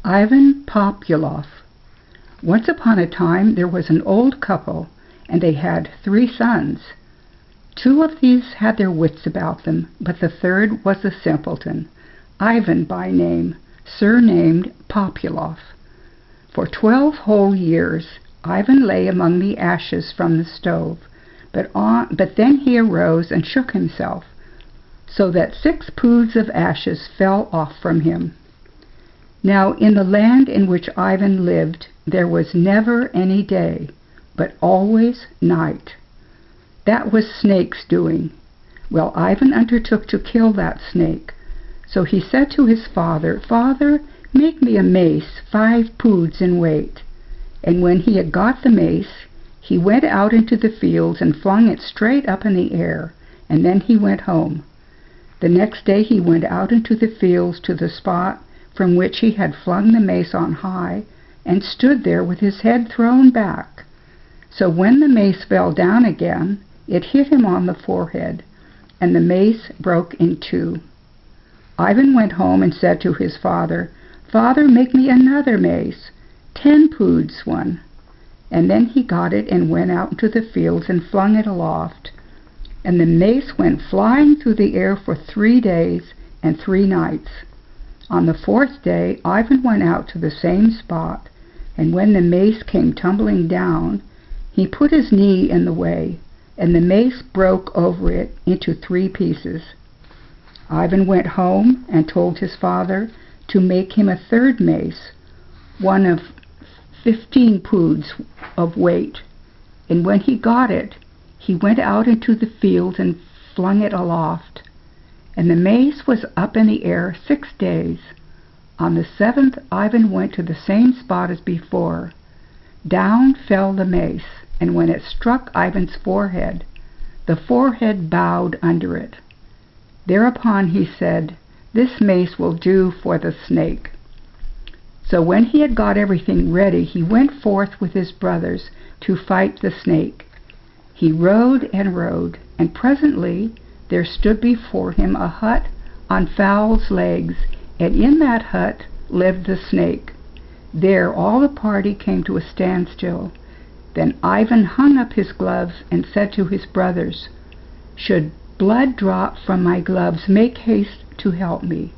Ivan Popyalof. Once upon a time there was an old couple, and they had 3 sons. 2 of these had their wits about them, but the third was a simpleton, Ivan by name, surnamed Popyalof. For 12 whole years Ivan lay among the ashes from the stove, but then he arose and shook himself, so that 6 poods of ashes fell off from him. Now in the land in which Ivan lived there was never any day, but always night. That was snake's doing. Well, Ivan undertook to kill that snake. So he said to his father, "Father, make me a mace 5 poods in weight." And when he had got the mace, he went out into the fields and flung it straight up in the air, and then he went home. The next day he went out into the fields to the spot from which he had flung the mace on high, and stood there with his head thrown back. So when the mace fell down again, it hit him on the forehead, and the mace broke in 2. Ivan went home and said to his father, "Father, make me another mace, 10 poods one." And then he got it and went out into the fields and flung it aloft. And the mace went flying through the air for 3 days and 3 nights. On the 4th day Ivan went out to the same spot, and when the mace came tumbling down, he put his knee in the way, and the mace broke over it into 3 pieces. Ivan went home and told his father to make him a 3rd mace, one of 15 poods of weight. And when he got it, he went out into the fields and flung it aloft. And the mace was up in the air 6 days. On the 7th, Ivan went to the same spot as before. Down fell the mace, and when it struck Ivan's forehead, the forehead bowed under it. Thereupon he said, "This mace will do for the snake." So when he had got everything ready, he went forth with his brothers to fight the snake. He rode and rode, and presently there stood before him a hut on fowl's legs, and in that hut lived the snake. There all the party came to a standstill. Then Ivan hung up his gloves and said to his brothers, "Should blood drop from my gloves, make haste to help me."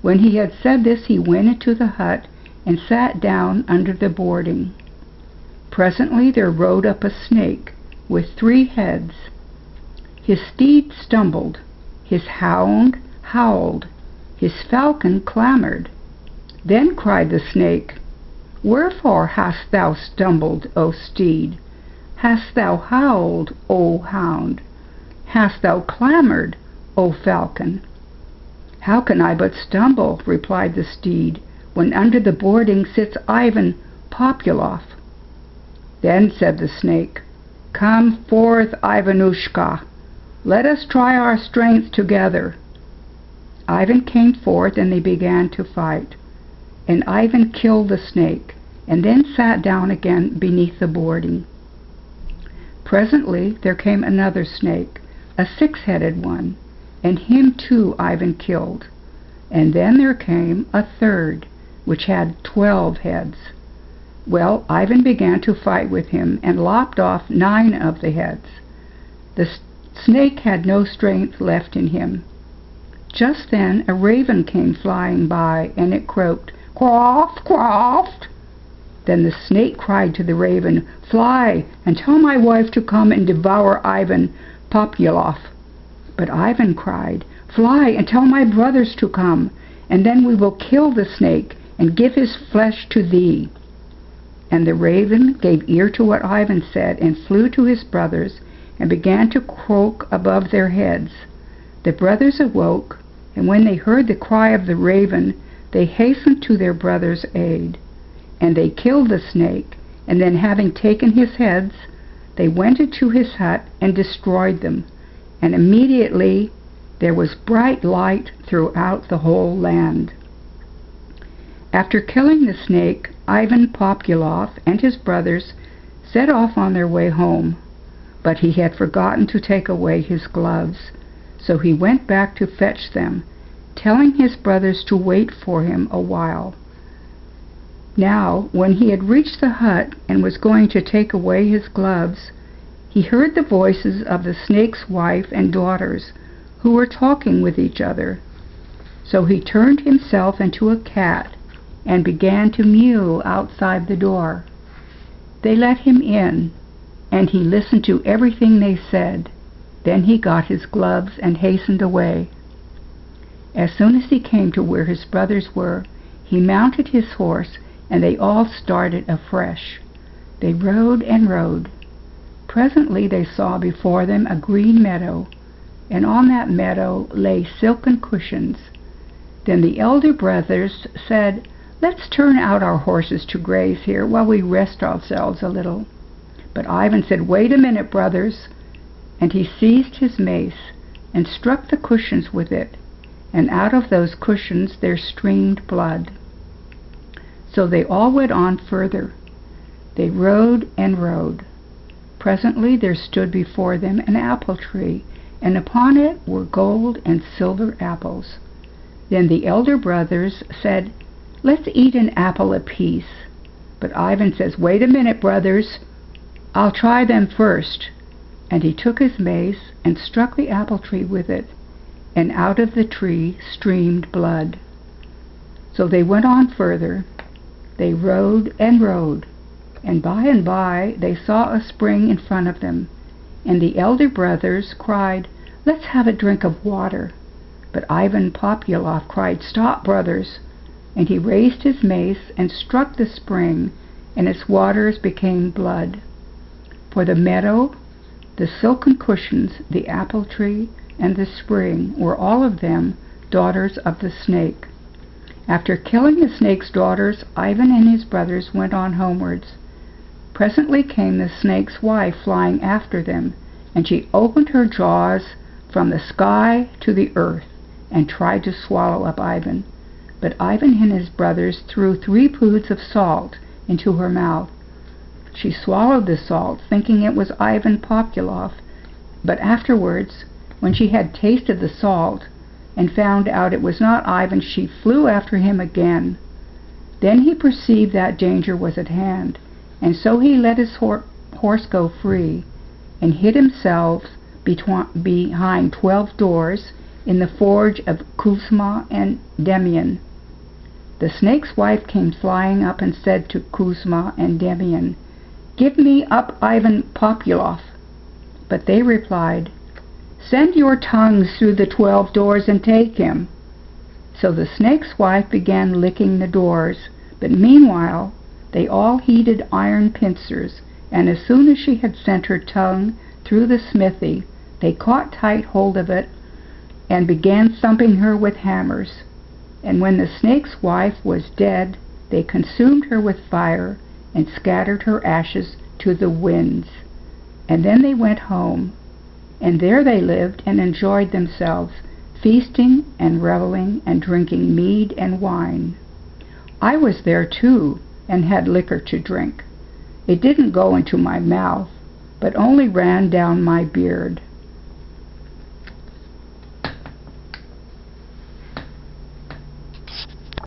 When he had said this, he went into the hut and sat down under the boarding. Presently there rode up a snake with 3 heads. His steed stumbled, his hound howled, his falcon clamored. Then cried the snake, "Wherefore hast thou stumbled, O steed? Hast thou howled, O hound? Hast thou clamored, O falcon?" "How can I but stumble," replied the steed, "when under the boarding sits Ivan Popyalof?" Then said the snake, "Come forth, Ivanushka. Let us try our strength together." Ivan came forth, and they began to fight. And Ivan killed the snake, and then sat down again beneath the boarding. Presently there came another snake, a 6-headed one, and him too Ivan killed. And then there came a 3rd, which had 12 heads. Well, Ivan began to fight with him, and lopped off 9 of the heads. The snake had no strength left in him. Just then a raven came flying by, and it croaked, "Croft, croft!" Then the snake cried to the raven, "Fly, and tell my wife to come and devour Ivan Popyalof." But Ivan cried, "Fly, and tell my brothers to come, and then we will kill the snake, and give his flesh to thee." And the raven gave ear to what Ivan said, and flew to his brothers, and began to croak above their heads. The brothers awoke, and when they heard the cry of the raven, they hastened to their brother's aid. And they killed the snake, and then having taken his heads, they went into his hut and destroyed them. And immediately there was bright light throughout the whole land. After killing the snake, Ivan Popyalof and his brothers set off on their way home. But he had forgotten to take away his gloves, so he went back to fetch them, telling his brothers to wait for him a while. Now, when he had reached the hut and was going to take away his gloves, he heard the voices of the snake's wife and daughters, who were talking with each other. So he turned himself into a cat and began to mew outside the door. They let him in, and he listened to everything they said. Then he got his gloves and hastened away. As soon as he came to where his brothers were, he mounted his horse, and they all started afresh. They rode and rode. Presently they saw before them a green meadow, and on that meadow lay silken cushions. Then the elder brothers said, "Let's turn out our horses to graze here while we rest ourselves a little." But Ivan said, "Wait a minute, brothers," and he seized his mace and struck the cushions with it, and out of those cushions there streamed blood. So they all went on further. They rode and rode. Presently there stood before them an apple tree, and upon it were gold and silver apples. Then the elder brothers said, "Let's eat an apple apiece." But Ivan says, "Wait a minute, brothers. I'll try them first." And he took his mace and struck the apple tree with it, and out of the tree streamed blood. So they went on further. They rode and rode, and by they saw a spring in front of them, and the elder brothers cried, "Let's have a drink of water." But Ivan Popyalof cried, "Stop, brothers!" And he raised his mace and struck the spring, and its waters became blood. For the meadow, the silken cushions, the apple tree, and the spring were all of them daughters of the snake. After killing the snake's daughters, Ivan and his brothers went on homewards. Presently came the snake's wife flying after them, and she opened her jaws from the sky to the earth, and tried to swallow up Ivan. But Ivan and his brothers threw 3 poods of salt into her mouth. She swallowed the salt, thinking it was Ivan Popyalof, but afterwards, when she had tasted the salt and found out it was not Ivan, she flew after him again. Then he perceived that danger was at hand, and so he let his horse go free, and hid himself behind 12 doors in the forge of Kuzma and Demian. The snake's wife came flying up and said to Kuzma and Demian, "Give me up Ivan Popyalof." But they replied, "Send your tongues through the 12 doors and take him." So the snake's wife began licking the doors, but meanwhile they all heated iron pincers, and as soon as she had sent her tongue through the smithy, they caught tight hold of it and began thumping her with hammers. And when the snake's wife was dead, they consumed her with fire and scattered her ashes to the winds. And then they went home, and there they lived and enjoyed themselves, feasting and reveling and drinking mead and wine. I was there too, and had liquor to drink. It didn't go into my mouth, but only ran down my beard.